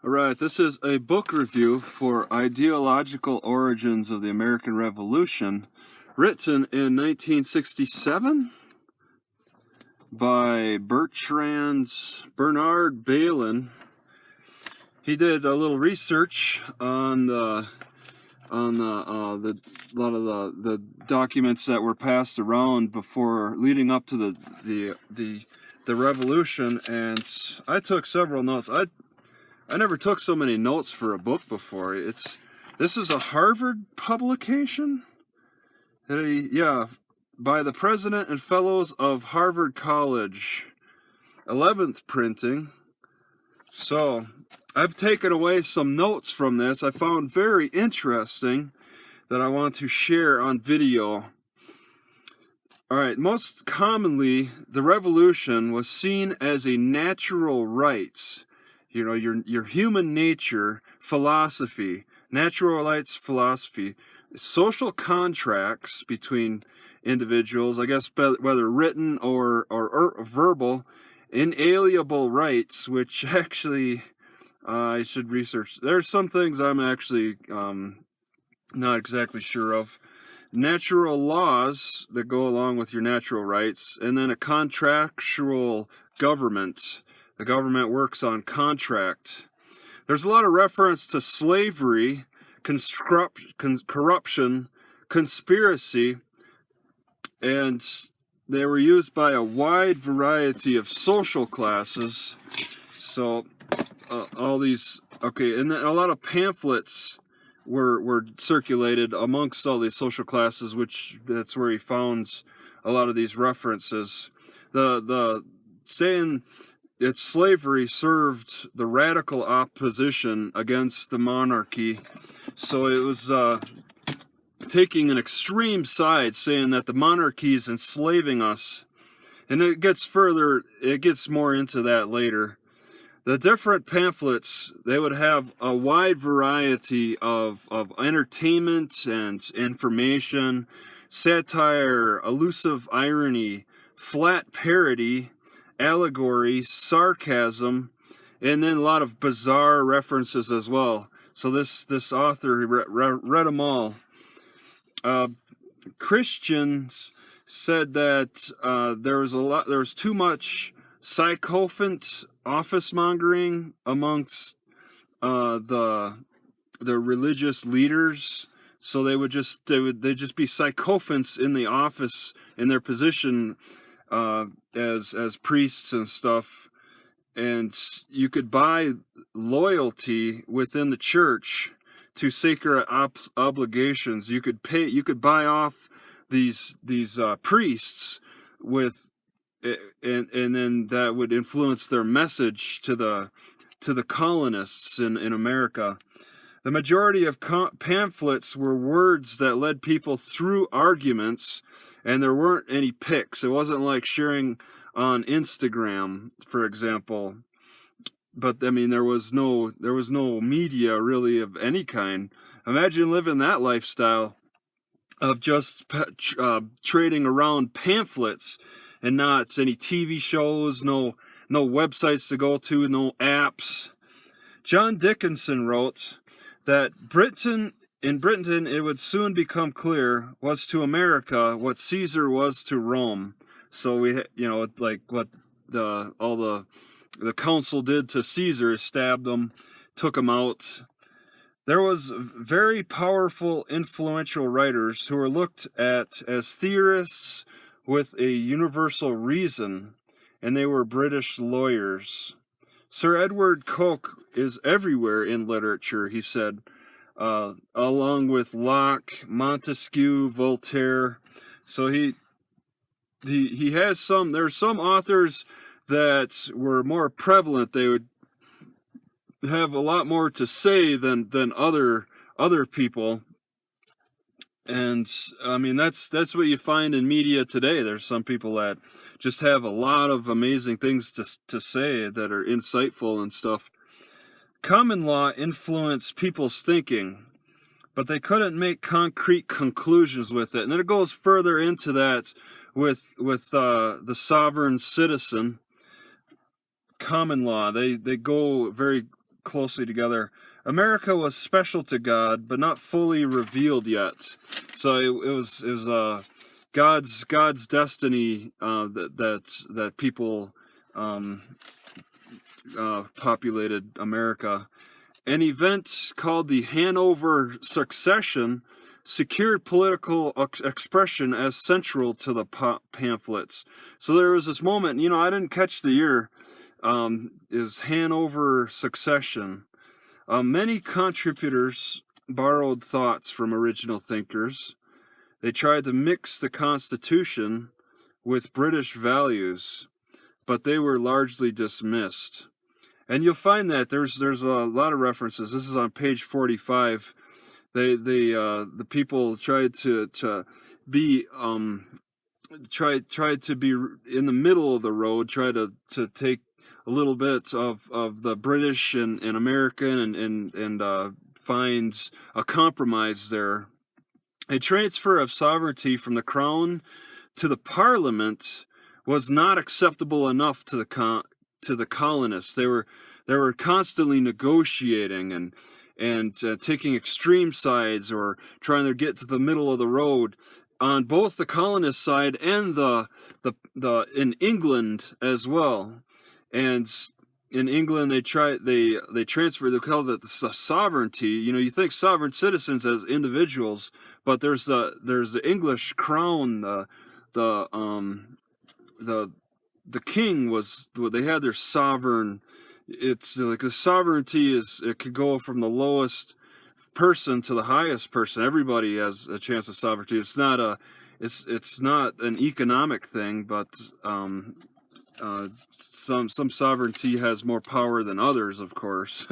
All right, this is a book review for Ideological Origins of the American Revolution, written in 1967 by Bernard Balin. He did a little research on a lot of the documents that were passed around before leading up to the revolution, and I took several notes. I never took so many notes for a book before. This is a Harvard publication by the President and Fellows of Harvard College, 11th printing. So I've taken away some notes from this I found very interesting that I want to share on video. All right, most commonly, the revolution was seen as a natural rights, your human nature philosophy, natural rights philosophy, social contracts between individuals, I guess whether written or verbal, inalienable rights, which actually I should research. There's some things I'm actually not exactly sure of. Natural laws that go along with your natural rights, and then a contractual government. The government works on contract. There's a lot of reference to slavery, corruption, conspiracy, and they were used by a wide variety of social classes. So all these, okay, and then a lot of pamphlets were circulated amongst all these social classes, which that's where he found a lot of these references. The saying that slavery served the radical opposition against the monarchy, so it was taking an extreme side, saying that the monarchy is enslaving us, and it gets more into that later. The different pamphlets, they would have a wide variety of entertainment and information, satire, elusive irony, flat parody, allegory, sarcasm, and then a lot of bizarre references as well. So this author read them all. Christians said that there was too much sycophant office mongering amongst the religious leaders, so they'd just be sycophants in the office in their position as priests and stuff, and you could buy loyalty within the church to sacred obligations. You could buy off these priests with, and then that would influence their message to the colonists in America. The majority of pamphlets were words that led people through arguments, and there weren't any pics. It wasn't like sharing on Instagram, for example. But I mean, there was no media really of any kind. Imagine living that lifestyle of just trading around pamphlets and not any TV shows, no websites to go to, no apps. John Dickinson wrote that in Britain it would soon become clear was to America what Caesar was to Rome. So like what the council did to Caesar, stabbed him, took him out. There was very powerful, influential writers who were looked at as theorists with a universal reason, and they were British lawyers. Sir Edward Coke is everywhere in literature, he said, along with Locke, Montesquieu, Voltaire. So he has some. There are some authors that were more prevalent. They would have a lot more to say than other people. And I mean, that's what you find in media today. There's some people that just have a lot of amazing things to say that are insightful and stuff. Common law influenced people's thinking, but they couldn't make concrete conclusions with it. And then it goes further into that with the sovereign citizen. Common law, they go very closely together. America was special to God, but not fully revealed yet. So it was God's destiny that people populated America. An event called the Hanover Succession secured political expression as central to the pamphlets. So there was this moment, I didn't catch the year, is Hanover Succession. Many contributors borrowed thoughts from original thinkers. They tried to mix the Constitution with British values, but they were largely dismissed. And you'll find that there's a lot of references. This is on page 45. The people tried to be tried to be in the middle of the road, try to take a little bit of the British and American and find a compromise there. A transfer of sovereignty from the crown to the Parliament was not acceptable enough to the colonists. They were constantly negotiating and taking extreme sides, or trying to get to the middle of the road on both the colonist side and the in England as well. And in England, they transfer. They call it the sovereignty. You think sovereign citizens as individuals, but there's the English crown. The king was. They had their sovereign. It's like the sovereignty it could go from the lowest person to the highest person. Everybody has a chance of sovereignty. It's not it's not an economic thing, but some sovereignty has more power than others, of course.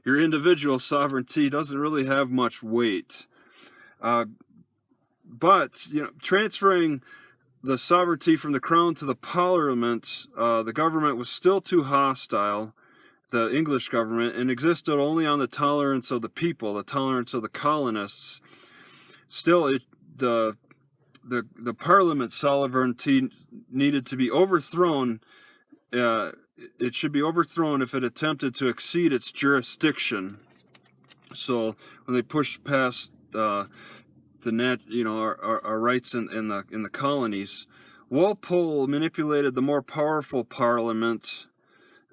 Your individual sovereignty doesn't really have much weight. But transferring the sovereignty from the crown to the Parliament, the government was still too hostile, the English government, and existed only on the tolerance of the people, the tolerance of the colonists. Still, the Parliament sovereignty needed to be overthrown. It should be overthrown if it attempted to exceed its jurisdiction. So when they pushed past our rights in the colonies, Walpole manipulated the more powerful Parliament.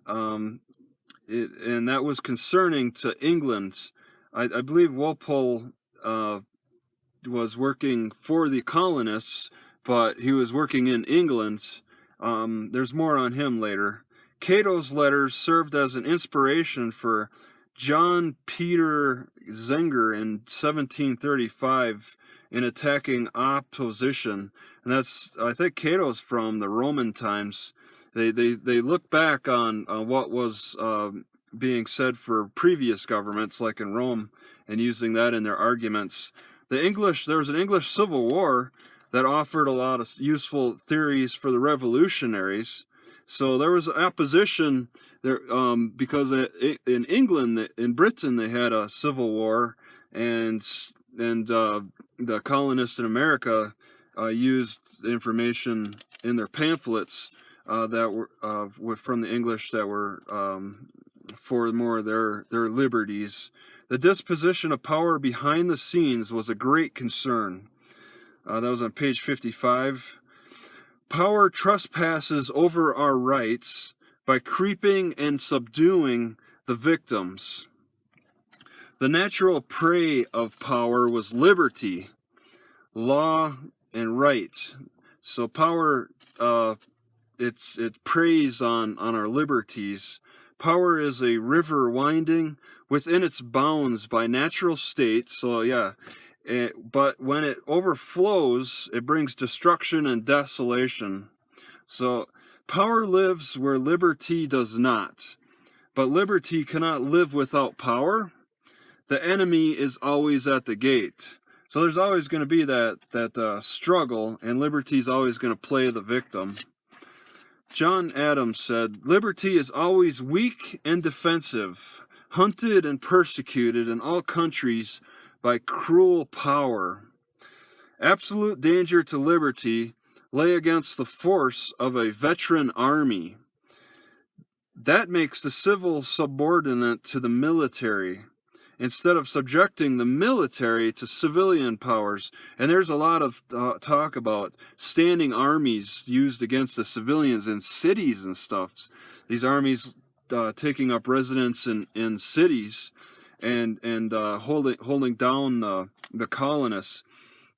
And that was concerning to England. I believe Walpole was working for the colonists, but he was working in England. There's more on him later. Cato's letters served as an inspiration for John Peter Zenger in 1735 in attacking opposition. And I think Cato's from the Roman times. They look back on what was being said for previous governments, like in Rome, and using that in their arguments. There was an English Civil War that offered a lot of useful theories for the revolutionaries. So there was opposition there because in England, in Britain, they had a civil war, and the colonists in America used information in their pamphlets that were from the English that were for more of their liberties. The disposition of power behind the scenes was a great concern. That was on page 55. Power trespasses over our rights by creeping and subduing the victims. The natural prey of power was liberty, law, and right. So power, it preys on our liberties. Power is a river winding within its bounds by natural states. So yeah, but when it overflows, it brings destruction and desolation. So power lives where liberty does not. But liberty cannot live without power. The enemy is always at the gate. So there's always going to be that struggle, and liberty is always going to play the victim. John Adams said, "Liberty is always weak and defensive, hunted and persecuted in all countries by cruel power. Absolute danger to liberty lay against the force of a veteran army. That makes the civil subordinate to the military, instead of subjecting the military to civilian powers. And there's a lot of talk about standing armies used against the civilians in cities and stuff. These armies taking up residence in cities and holding down the colonists.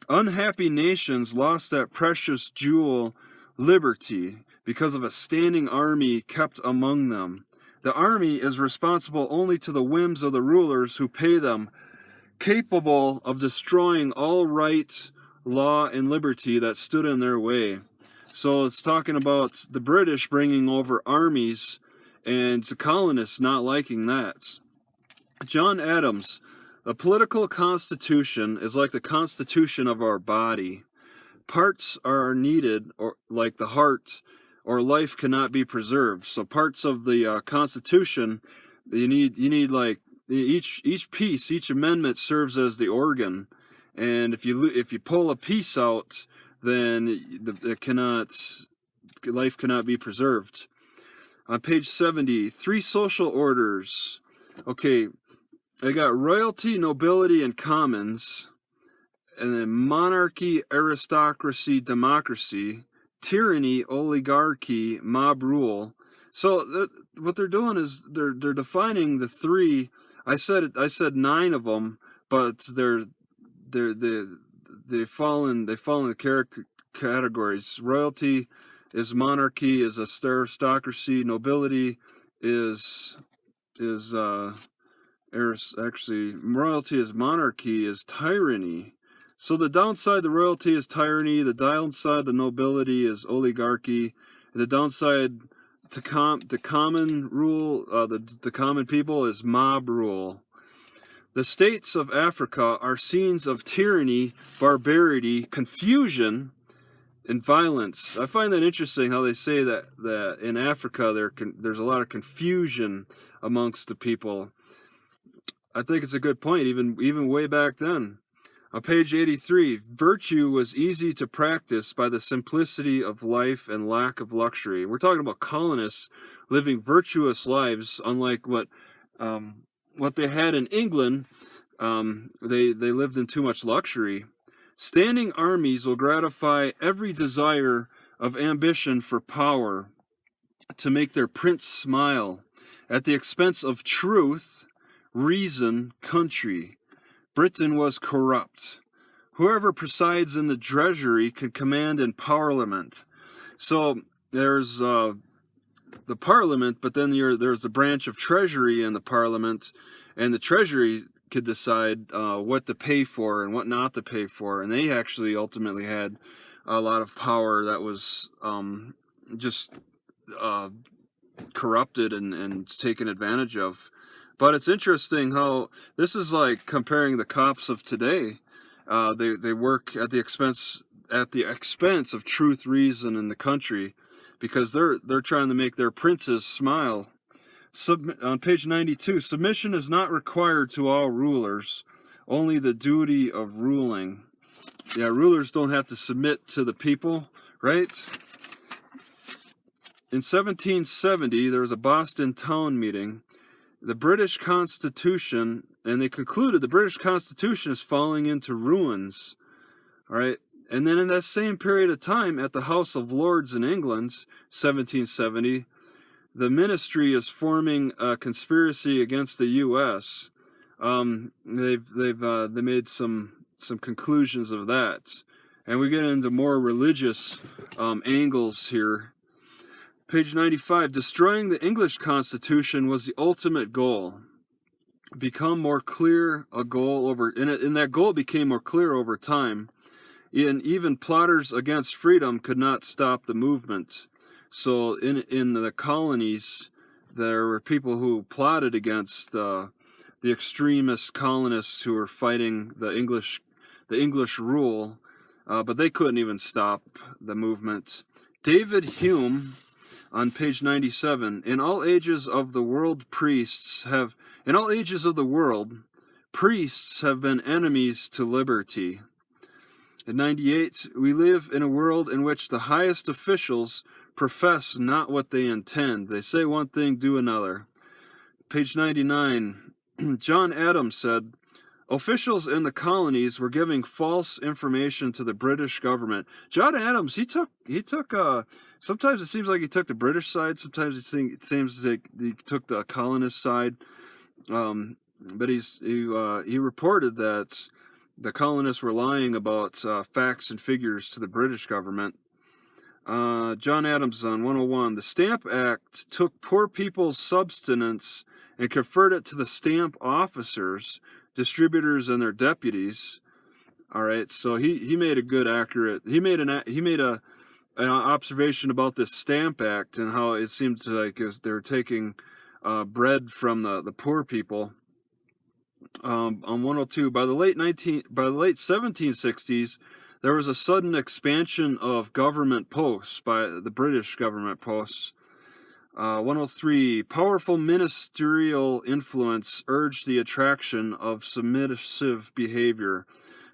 Unhappy nations lost that precious jewel, liberty, because of a standing army kept among them. The army is responsible only to the whims of the rulers who pay them, capable of destroying all right, law, and liberty that stood in their way. So it's talking about the British bringing over armies and the colonists not liking that. John Adams, the political constitution is like the constitution of our body. Parts are needed, or like the heart, or life cannot be preserved. So parts of the Constitution, you need like each piece, each amendment serves as the organ, and if you pull a piece out, then life cannot be preserved. On page 70, 3 social orders. Okay, I got royalty, nobility, and commons, and then monarchy, aristocracy, democracy, tyranny, oligarchy, mob rule. So what they're doing is they're defining the 3. I said 9 of them, but they fall in the categories. Royalty is monarchy, is aristocracy. Nobility is actually royalty is monarchy, is tyranny. So the downside, the royalty is tyranny. The downside, the nobility is oligarchy. The downside to common rule, the common people, is mob rule. The states of Africa are scenes of tyranny, barbarity, confusion, and violence. I find that interesting how they say that in Africa there's a lot of confusion amongst the people. I think it's a good point, even way back then. On page 83, virtue was easy to practice by the simplicity of life and lack of luxury. We're talking about colonists living virtuous lives, unlike what they had in England. They lived in too much luxury. Standing armies will gratify every desire of ambition for power, to make their prince smile, at the expense of truth, reason, country. Britain was corrupt. Whoever presides in the treasury could command in parliament. So there's the parliament, but then there's the branch of treasury in the parliament, and the treasury could decide what to pay for and what not to pay for. And they actually ultimately had a lot of power that was just corrupted and taken advantage of. But it's interesting how this is like comparing the cops of today. They work at the expense of truth, reason, and the country, because they're trying to make their princes smile. On page 92, submission is not required to all rulers, only the duty of ruling. Yeah, rulers don't have to submit to the people, right? In 1770, there was a Boston town meeting. The British Constitution, and they concluded the British Constitution is falling into ruins. All right. And then in that same period of time, at the House of Lords in England, 1770, the ministry is forming a conspiracy against the U.S. They made some conclusions of that, and we get into more religious angles here. Page 95, destroying the English Constitution was the ultimate goal. Become more clear a goal and that goal became more clear over time. And even plotters against freedom could not stop the movement. So in the colonies, there were people who plotted against the extremist colonists who were fighting the English rule, but they couldn't even stop the movement. David Hume, on page 97, in all ages of the world, priests have been enemies to liberty. At 98, we live in a world in which the highest officials profess not what they intend. They say one thing, do another. Page 99, John Adams said, officials in the colonies were giving false information to the British government. John Adams, he took. Sometimes it seems like he took the British side. Sometimes it seems like he took the colonist side. But he reported that the colonists were lying about facts and figures to the British government. John Adams on 101. The Stamp Act took poor people's subsistence and conferred it to the stamp officers, distributors, and their deputies. All right, so he made a good, accurate. He made an observation about this Stamp Act and how it seemed like they were taking bread from the poor people. On 102, by the late 1760s, there was a sudden expansion of government posts by the British government posts. 103, powerful ministerial influence urged the attraction of submissive behavior.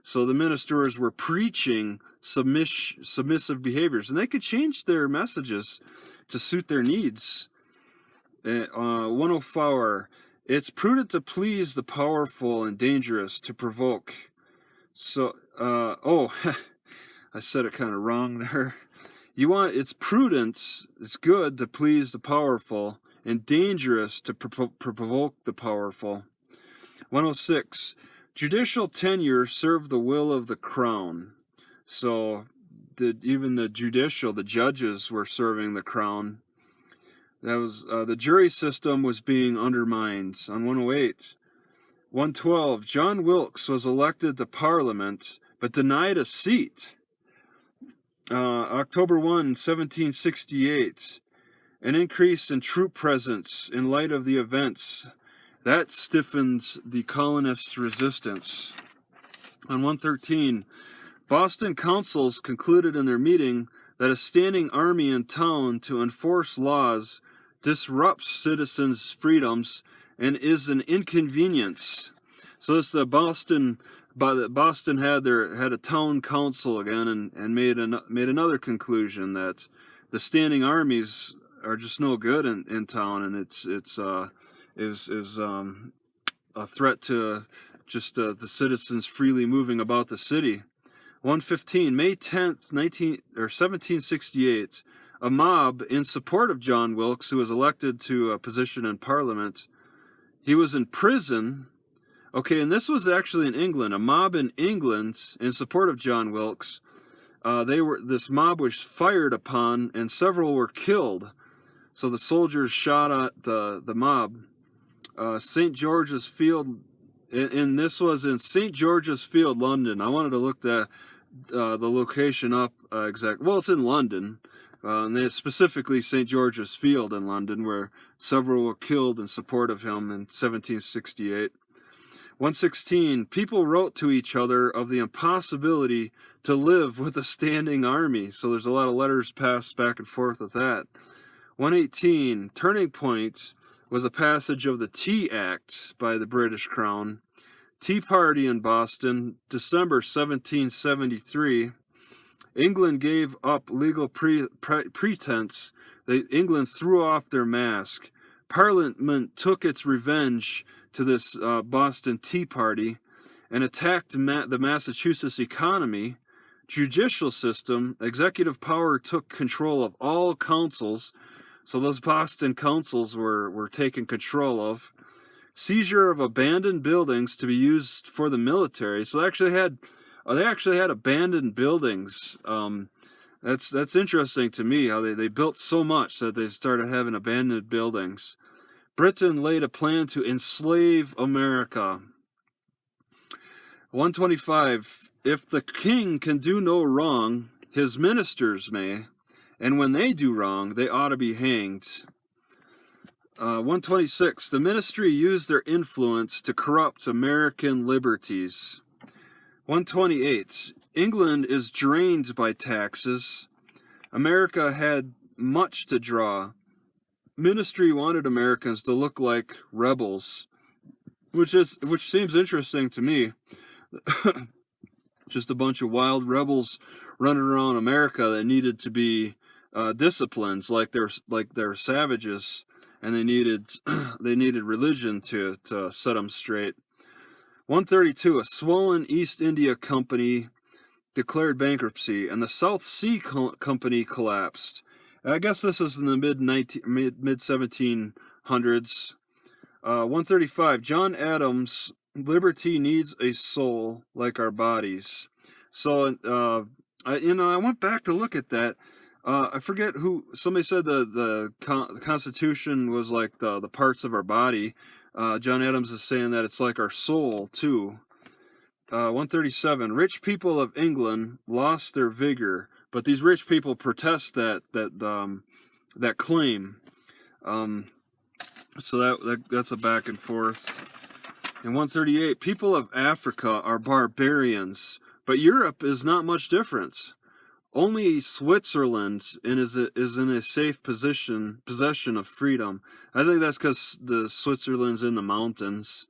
So the ministers were preaching submissive behaviors, and they could change their messages to suit their needs. 104, it's prudent to please the powerful and dangerous to provoke. So, I said it kind of wrong there. It's prudent, it's good to please the powerful, and dangerous to provoke the powerful. 106, judicial tenure served the will of the crown. So, even the judges were serving the crown. That was the jury system was being undermined. On 108, 112, John Wilkes was elected to Parliament, but denied a seat. October 1, 1768, an increase in troop presence in light of the events. That stiffens the colonists' resistance. On 113, Boston councils concluded in their meeting that a standing army in town to enforce laws disrupts citizens' freedoms and is an inconvenience. So this Boston had a town council again and made another conclusion that the standing armies are just no good in town, and it's a threat to just the citizens freely moving about the city. 115, May 10th, 1768, a mob in support of John Wilkes, who was elected to a position in Parliament. He was in prison. Okay, and this was actually in England. A mob in England in support of John Wilkes. This mob was fired upon, and several were killed. So the soldiers shot at the mob. St. George's Field, and this was in St. George's Field, London. I wanted to look the location up exact. Well, it's in London, and it's specifically St. George's Field in London, where several were killed in support of him in 1768. 116, people wrote to each other of the impossibility to live with a standing army. So there's a lot of letters passed back and forth with that. 118, turning point was a passage of the Tea Act by the British Crown. Tea Party in Boston, December 1773. England gave up legal pretense. England threw off their mask. Parliament took its revenge to this Boston Tea Party and attacked the Massachusetts economy, judicial system. Executive power took control of all councils. So those Boston councils were taken control of. Seizure of abandoned buildings to be used for the military. So they actually had abandoned buildings. That's interesting to me how they built so much that they started having abandoned buildings. Britain laid a plan to enslave America. 125. If the king can do no wrong, his ministers may, and when they do wrong, they ought to be hanged. 126. The ministry used their influence to corrupt American liberties. 128. England is drained by taxes. America had much to draw. Ministry wanted Americans to look like rebels, which seems interesting to me. Just a bunch of wild rebels running around America that needed to be disciplines, like they're savages, and they needed they needed religion to set them straight. 132, a swollen East India Company declared bankruptcy, and the South Sea Company collapsed. I guess this is in the mid 1700s. 135, John Adams, liberty needs a soul like our bodies. So, I went back to look at that. I forget who, somebody said the Constitution was like the parts of our body. John Adams is saying that it's like our soul, too. 137, rich people of England lost their vigor, but these rich people protest that claim. So that's a back and forth. And 138, people of Africa are barbarians, but Europe is not much different. Only Switzerland is in a safe possession of freedom. I think that's because the Switzerland's in the mountains.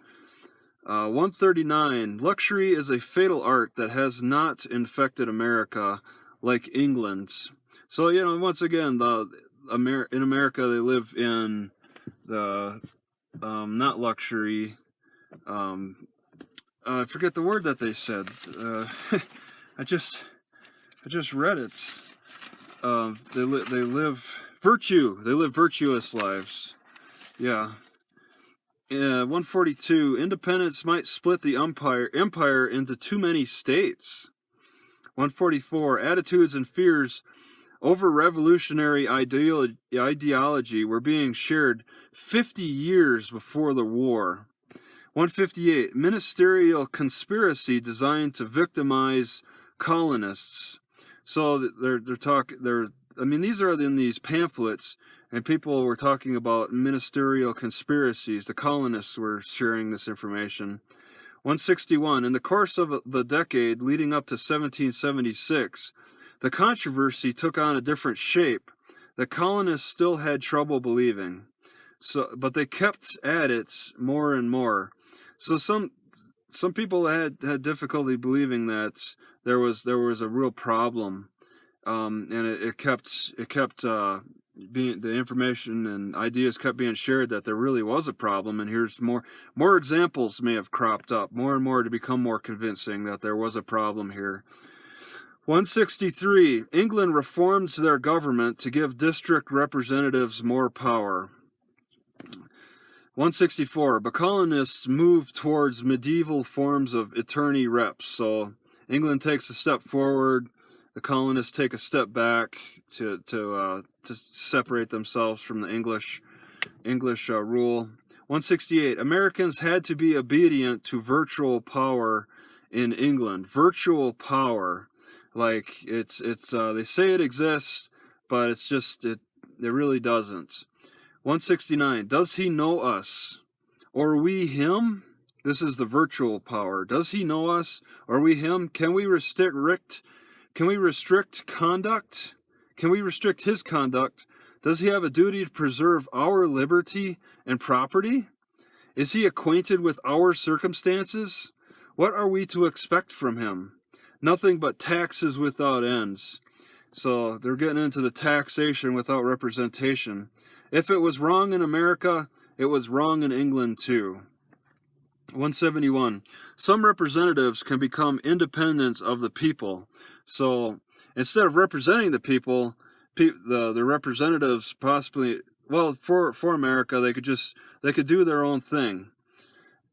139, luxury is a fatal art that has not infected America like England. So, once again, in America they live in the not luxury. I forget the word that they said. I just read it. They live virtue. They live virtuous lives. Yeah. 142, independence might split the empire into too many states. 144, attitudes and fears over revolutionary ideology were being shared 50 years before the war. 158, ministerial conspiracy designed to victimize colonists. So these are in these pamphlets, and people were talking about ministerial conspiracies. The colonists were sharing this information. 161, in the course of the decade leading up to 1776, the controversy took on a different shape. The colonists still had trouble believing, but they kept at it more and more. So some people had difficulty believing that there was a real problem, and it kept being, the information and ideas kept being shared that there really was a problem. And here's more examples may have cropped up more and more to become more convincing that there was a problem here. 163, England reformed their government to give district representatives more power. 164, but colonists moved towards medieval forms of attorney reps. So England takes a step forward, the colonists take a step back to separate themselves from the English rule. 168, Americans had to be obedient to virtual power in England. Virtual power, like it's they say it exists, but it's just it really doesn't. 169, does he know us, or we him? This is the virtual power. Does he know us, or we him? Can we restrict conduct? Can we restrict his conduct? Does he have a duty to preserve our liberty and property? Is he acquainted with our circumstances? What are we to expect from him? Nothing but taxes without ends. So they're getting into the taxation without representation. If it was wrong in America, it was wrong in England too. 171. Some representatives can become independent of the people. So instead of representing the people, the representatives possibly, for America, they could do their own thing.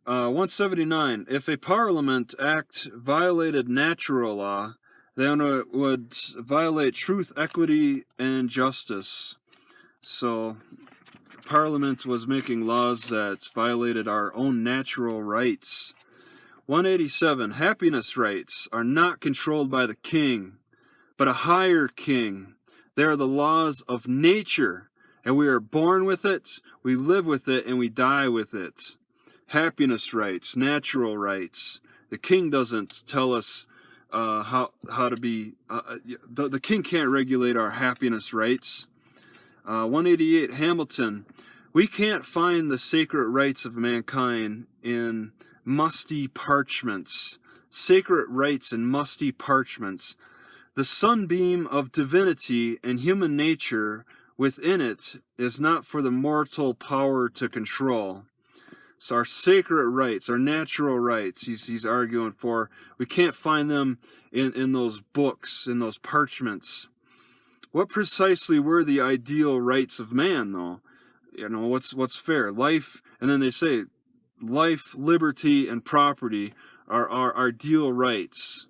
179. If a parliament act violated natural law, then it would violate truth, equity, and justice. So Parliament was making laws that violated our own natural rights. 187. Happiness rights are not controlled by the king, but a higher king. They are the laws of nature, and we are born with it, we live with it, and we die with it. Happiness rights, natural rights. The king doesn't tell us how to be. The king can't regulate our happiness rights. 188, Hamilton. We can't find the sacred rights of mankind in musty parchments. Sacred rights in musty parchments. The sunbeam of divinity and human nature within it is not for the mortal power to control. So our sacred rights, our natural rights, he's arguing for, we can't find them in those books, in those parchments. What precisely were the ideal rights of man, though? You know, what's fair? Life, and then they say, life, liberty, and property are our ideal rights.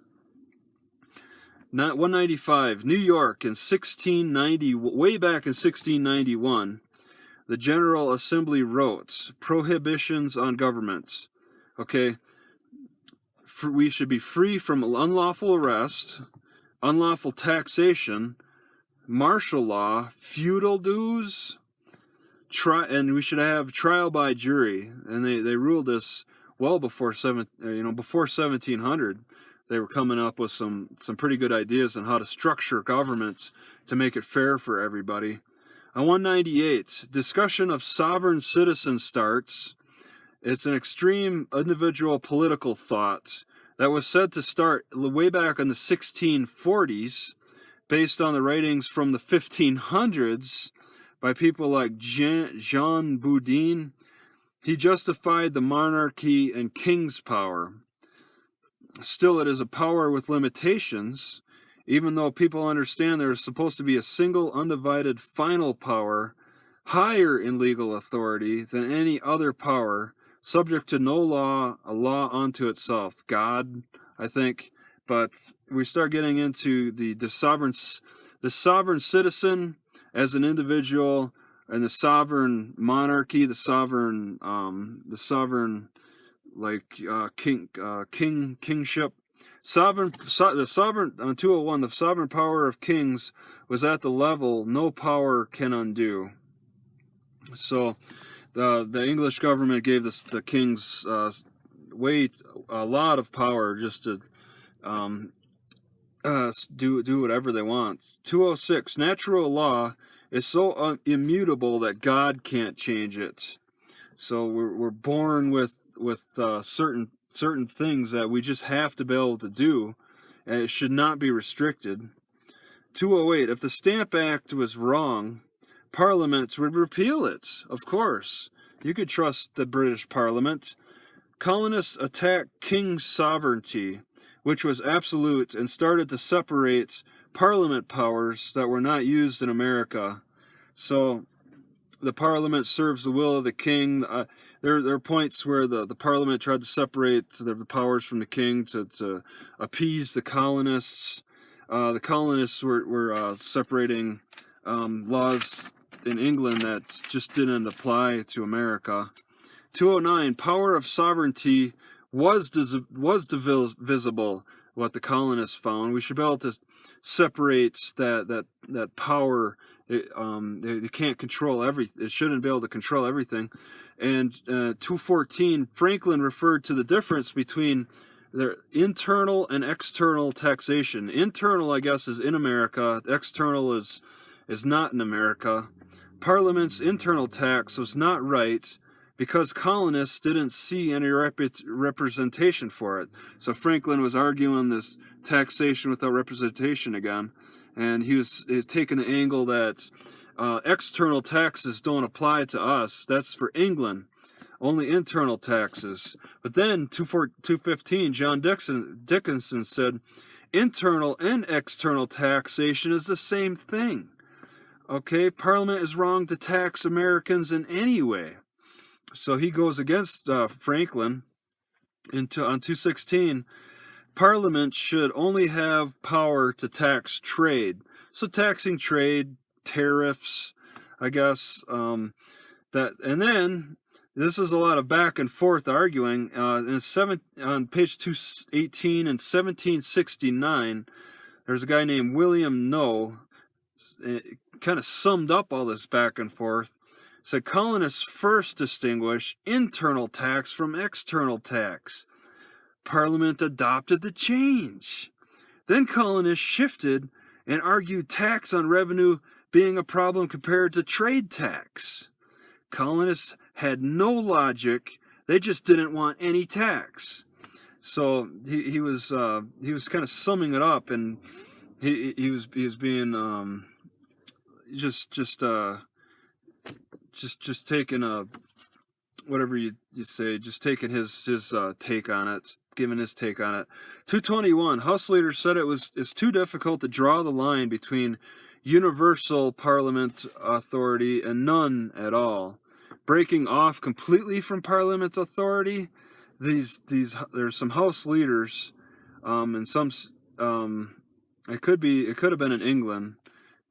195, New York in 1690, way back in 1691, the General Assembly wrote, prohibitions on government. Okay, we should be free from unlawful arrest, unlawful taxation, martial law, feudal dues, and we should have trial by jury. And they ruled this well before before 1700. They were coming up with some pretty good ideas on how to structure governments to make it fair for everybody. On 198, discussion of sovereign citizen starts. It's an extreme individual political thought that was said to start way back in the 1640s, based on the writings from the 1500s by people like Jean Boudin. He justified the monarchy and king's power. Still, it is a power with limitations, even though people understand there is supposed to be a single, undivided, final power, higher in legal authority than any other power, subject to no law, a law unto itself. God, I think. But we start getting into the sovereign citizen as an individual, and the sovereign monarchy, the sovereign kingship. The sovereign on 201, the sovereign power of kings was at the level no power can undo. So the English government gave the kings a lot of power just to do whatever they want. 206, natural law is so immutable that God can't change it. So we're born with certain things that we just have to be able to do, and it should not be restricted. 208, if the Stamp Act was wrong, Parliament would repeal it, of course. You could trust the British Parliament. Colonists attacked King's sovereignty, which was absolute, and started to separate Parliament powers that were not used in America. So the Parliament serves the will of the King. There are points where the Parliament tried to separate the powers from the King to appease the colonists. The colonists were separating laws in England that just didn't apply to America. 209, power of sovereignty was divisible, what the colonists found. We should be able to separate that power. They can't control everything. It shouldn't be able to control everything. And 214, Franklin referred to the difference between their internal and external taxation. Internal, I guess, is in America. External is not in America. Parliament's internal tax was not right because colonists didn't see any representation for it. So Franklin was arguing this taxation without representation again, and he was taking the angle that external taxes don't apply to us. That's for England. Only internal taxes. But then 215, John Dickinson said, internal and external taxation is the same thing. Okay, Parliament is wrong to tax Americans in any way. So he goes against Franklin. On 216, Parliament should only have power to tax trade. So taxing trade, tariffs, I guess. And then this is a lot of back and forth arguing. On page 218 in 1769, there's a guy named William Noe. It kind of summed up all this back and forth. Said colonists first distinguish internal tax from external tax. Parliament adopted the change. Then colonists shifted and argued tax on revenue being a problem compared to trade tax. Colonists had no logic. They just didn't want any tax. So he was kind of summing it up, and he was being just taking a, whatever you say, just taking his take on it, giving his take on it. 221, House leaders said it's too difficult to draw the line between universal parliament authority and none at all. Breaking off completely from parliament authority, there's some House leaders, and some, it could have been in England,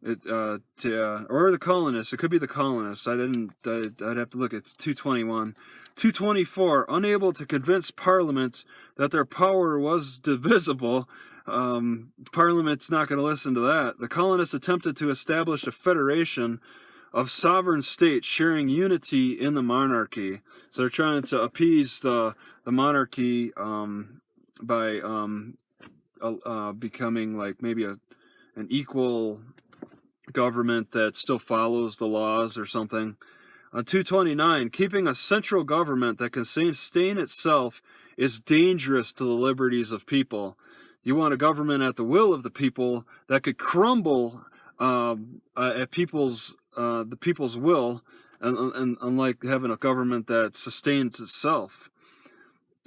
or the colonists. It could be the colonists. I'd have to look. It's 221. 224, unable to convince Parliament that their power was divisible. Parliament's not going to listen to that. The colonists attempted to establish a federation of sovereign states sharing unity in the monarchy. So they're trying to appease the monarchy by becoming like maybe an equal government that still follows the laws or something. 229, keeping a central government that can sustain itself is dangerous to the liberties of people. You want a government at the will of the people that could crumble at the people's will, and unlike having a government that sustains itself.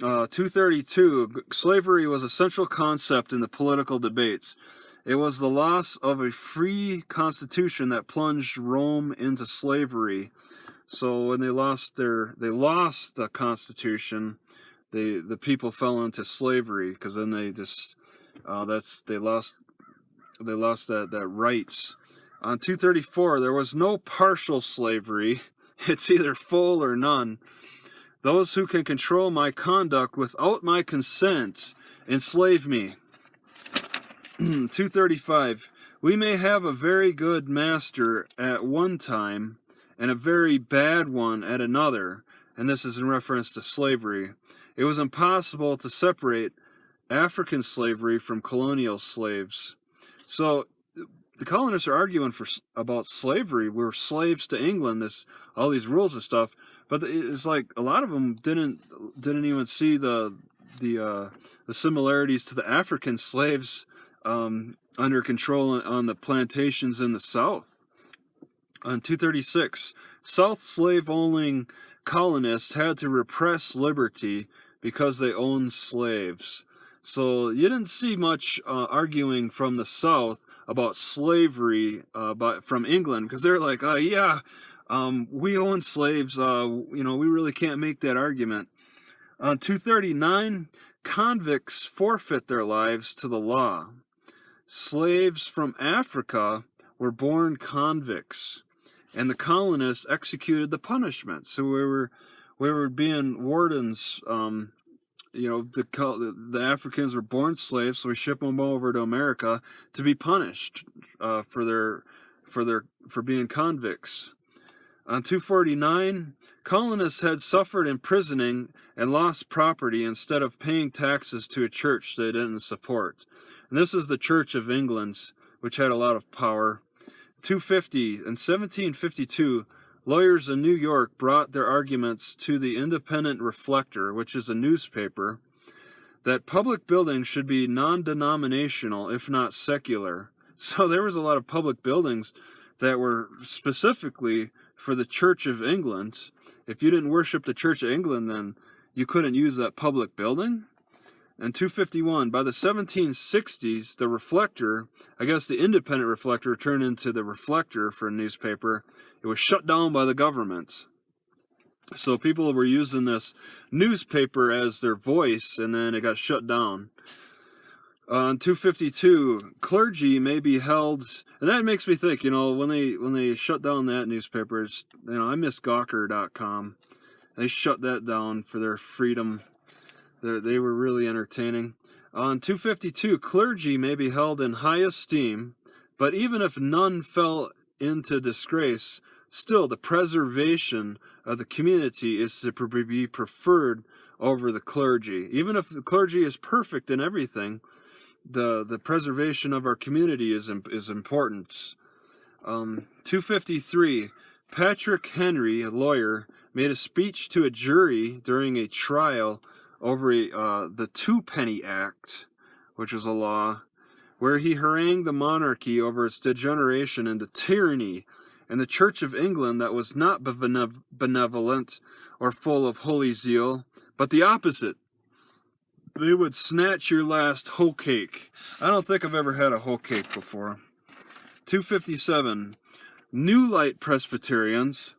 232, slavery was a central concept in the political debates. It was the loss of a free constitution that plunged Rome into slavery. So when they lost the constitution, the people fell into slavery, because then they just they lost that rights. On 234, there was no partial slavery. It's either full or none. Those who can control my conduct without my consent enslave me. 235, we may have a very good master at one time and a very bad one at another, and this is in reference to slavery. It was impossible to separate African slavery from colonial slaves. So the colonists are arguing about slavery. We're slaves to England, all these rules and stuff, but it's like a lot of them didn't even see the similarities to the African slaves under control on the plantations in the South. On 236, South slave-owning colonists had to repress liberty because they owned slaves. So you didn't see much arguing from the South about slavery from England, because they're like, we own slaves. We really can't make that argument. On 239, convicts forfeit their lives to the law. Slaves from Africa were born convicts, and the colonists executed the punishment. So we were being wardens. The Africans were born slaves, so we ship them over to America to be punished for being convicts. On 249, colonists had suffered imprisoning and lost property instead of paying taxes to a church they didn't support. And this is the Church of England, which had a lot of power. 250, in 1752, lawyers in New York brought their arguments to the Independent Reflector, which is a newspaper, that public buildings should be non-denominational, if not secular. So there was a lot of public buildings that were specifically for the Church of England. If you didn't worship the Church of England, then you couldn't use that public building. And 251, by the 1760s, the Reflector, I guess the Independent Reflector turned into the Reflector for a newspaper. It was shut down by the government. So people were using this newspaper as their voice, and then it got shut down. On 252, clergy may be held, and that makes me think, when they shut down that newspaper, I miss Gawker.com. They shut that down for their freedom. They were really entertaining. On 252, clergy may be held in high esteem, but even if none fell into disgrace, still the preservation of the community is to be preferred over the clergy. Even if the clergy is perfect in everything, the preservation of our community is important. 253, Patrick Henry, a lawyer, made a speech to a jury during a trial over the Twopenny Act, which was a law. where he harangued the monarchy over its degeneration into tyranny, and the Church of England that was not benevolent or full of holy zeal, but the opposite. They would snatch your last hoe cake. I don't think I've ever had a hoe cake before. 257. New Light Presbyterians,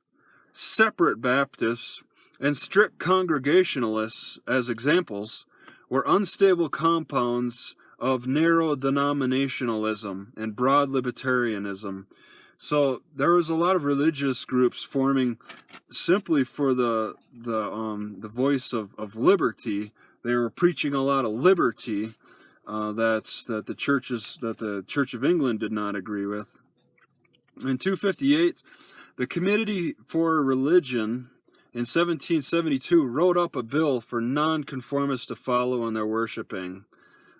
separate Baptists, and strict Congregationalists, as examples, were unstable compounds of narrow denominationalism and broad libertarianism. So there was a lot of religious groups forming simply for the voice of liberty. They were preaching a lot of liberty that the Church of England did not agree with. In 258, the Committee for Religion in 1772 wrote up a bill for nonconformists to follow in their worshiping.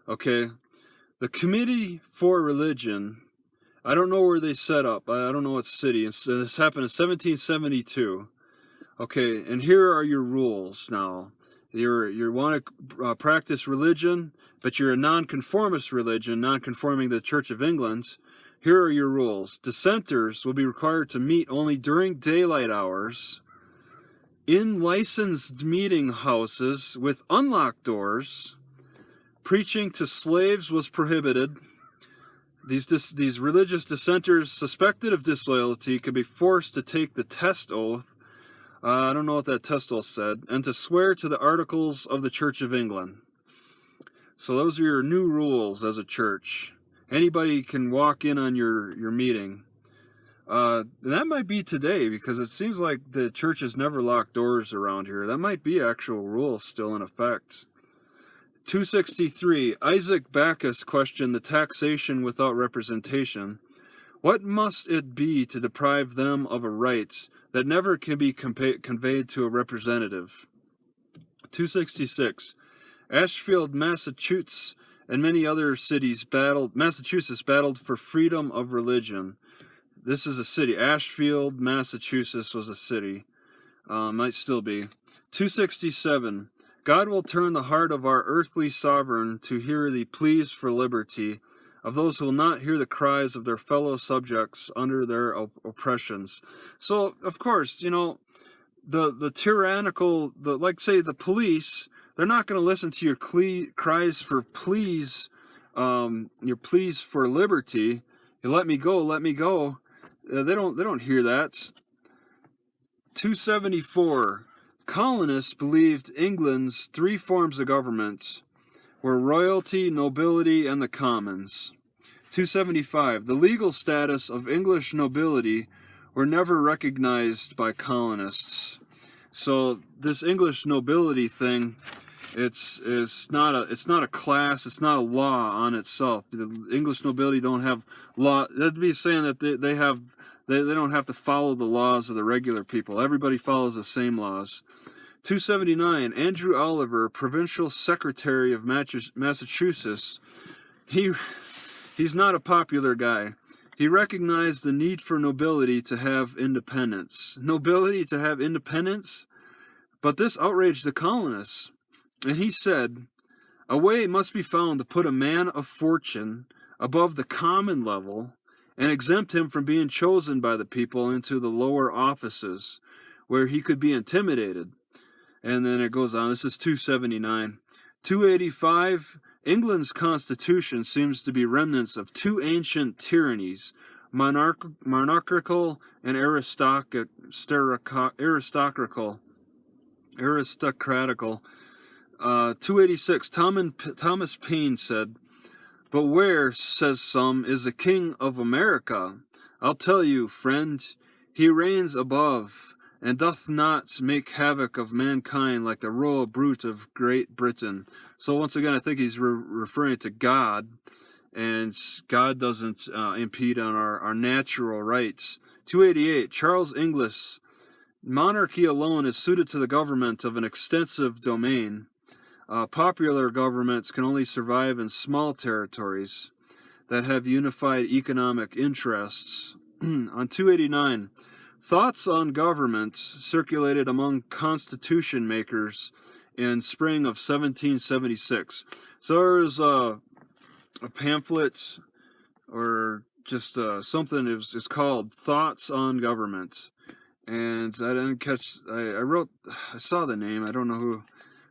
Okay, the Committee for Religion, I don't know where they set up. I don't know what city. This happened in 1772. Okay, and here are your rules now. You want to practice religion, but you're a nonconformist religion, nonconforming to the Church of England. Here are your rules. Dissenters will be required to meet only during daylight hours, in licensed meeting houses with unlocked doors. Preaching to slaves was prohibited. These religious dissenters suspected of disloyalty could be forced to take the test oath. I don't know what that test oath said. And to swear to the Articles of the Church of England. So those are your new rules as a church. Anybody can walk in on your meeting. That might be today, because it seems like the churches never lock doors around here. That might be actual rules still in effect. 263. Isaac Backus questioned the taxation without representation. What must it be to deprive them of a right that never can be conveyed to a representative? 266. Ashfield, Massachusetts, and many other cities Massachusetts battled for freedom of religion. This is a city. Ashfield, Massachusetts was a city. Might still be. 267. God will turn the heart of our earthly sovereign to hear the pleas for liberty of those who will not hear the cries of their fellow subjects under their oppressions. So, of course, the tyrannical, like say the police, they're not going to listen to your cries for pleas, your pleas for liberty. You let me go, let me go. They don't hear that. 274. Colonists believed England's three forms of government were royalty, nobility, and the commons. 275. The legal status of English nobility were never recognized by colonists. So this English nobility thing, it's not a class, it's not a law on itself. The English nobility don't have law. That'd be saying that they don't have to follow the laws of the regular people. Everybody follows the same laws. 279. Andrew Oliver, provincial secretary of Massachusetts, he's not a popular guy. He recognized the need for nobility to have independence. Nobility to have independence? But this outraged the colonists. And he said, a way must be found to put a man of fortune above the common level and exempt him from being chosen by the people into the lower offices, where he could be intimidated. And then it goes on. This is 279. 285. England's constitution seems to be remnants of two ancient tyrannies, monarchical and aristocratical. 286. Thomas Paine said, "But where, says some, is the King of America? I'll tell you, friend, he reigns above, and doth not make havoc of mankind like the royal brute of Great Britain." So once again, I think he's referring to God, and God doesn't impede on our natural rights. 288. Charles Inglis, monarchy alone is suited to the government of an extensive domain. Popular governments can only survive in small territories that have unified economic interests. On 289, thoughts on government circulated among constitution makers in spring of 1776. So there was a pamphlet or just something. It's called Thoughts on Government, and I didn't catch. I saw the name. I don't know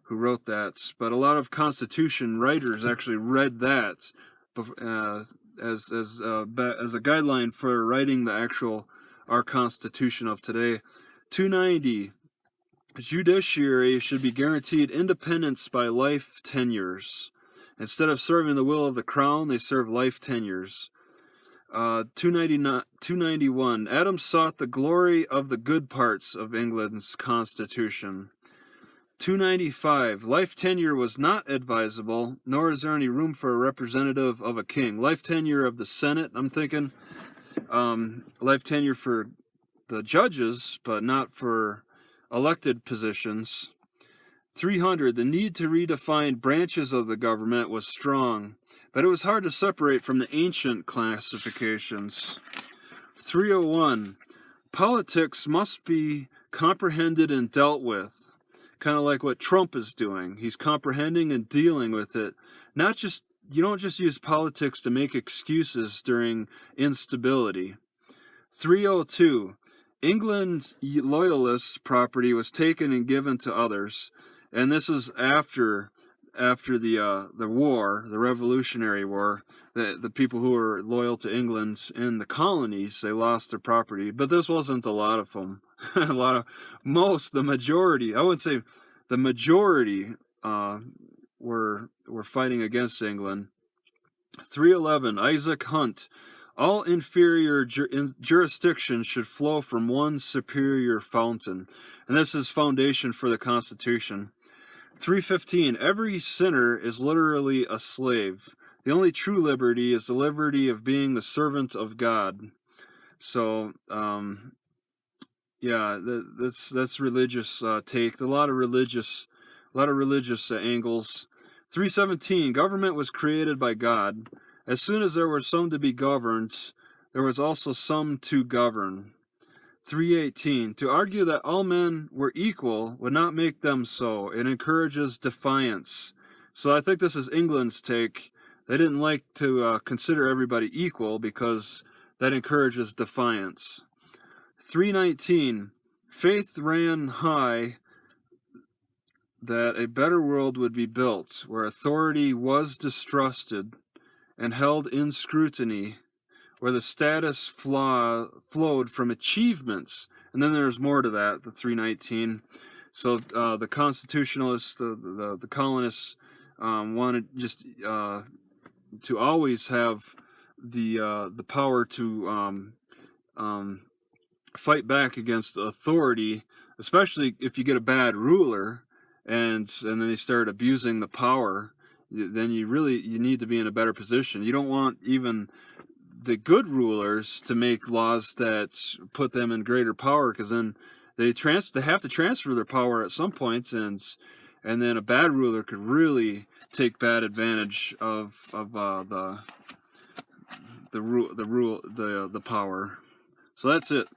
who wrote that, but a lot of Constitution writers actually read that as a guideline for writing our Constitution of today. 290. Judiciary should be guaranteed independence by life tenures. Instead of serving the will of the crown, they serve life tenures. 291. Adams sought the glory of the good parts of England's Constitution. 295. Life tenure was not advisable, nor is there any room for a representative of a king. Life tenure of the Senate, I'm thinking. Life tenure for the judges, but not for elected positions. 300. The need to redefine branches of the government was strong, but it was hard to separate from the ancient classifications. 301. Politics must be comprehended and dealt with, kind of like what Trump is doing. He's comprehending and dealing with it. You don't just use politics to make excuses during instability. 302. England loyalists' property was taken and given to others, and this is after the war, the Revolutionary War. The people who were loyal to England in the colonies, they lost their property, but this wasn't a lot of them. The majority. I would say the majority were fighting against England. 311. Isaac Hunt. All inferior jurisdictions should flow from one superior fountain. And this is foundation for the Constitution. 315. Every sinner is literally a slave. The only true liberty is the liberty of being the servant of God. So, that's religious take. A lot of religious angles. 317. Government was created by God. As soon as there were some to be governed, there was also some to govern. 318. To argue that all men were equal would not make them so. It encourages defiance. So I think this is England's take. They didn't like to consider everybody equal because that encourages defiance. 319. Faith ran high that a better world would be built, where authority was distrusted and held in scrutiny, where the status flowed from achievements. And then there's more to that, the 319. So the constitutionalists, the colonists wanted just to always have the power to fight back against authority, especially if you get a bad ruler, and then they start abusing the power. Then you need to be in a better position. You don't want even the good rulers to make laws that put them in greater power, because then they have to transfer their power at some point, and then a bad ruler could really take bad advantage of the power. So that's it.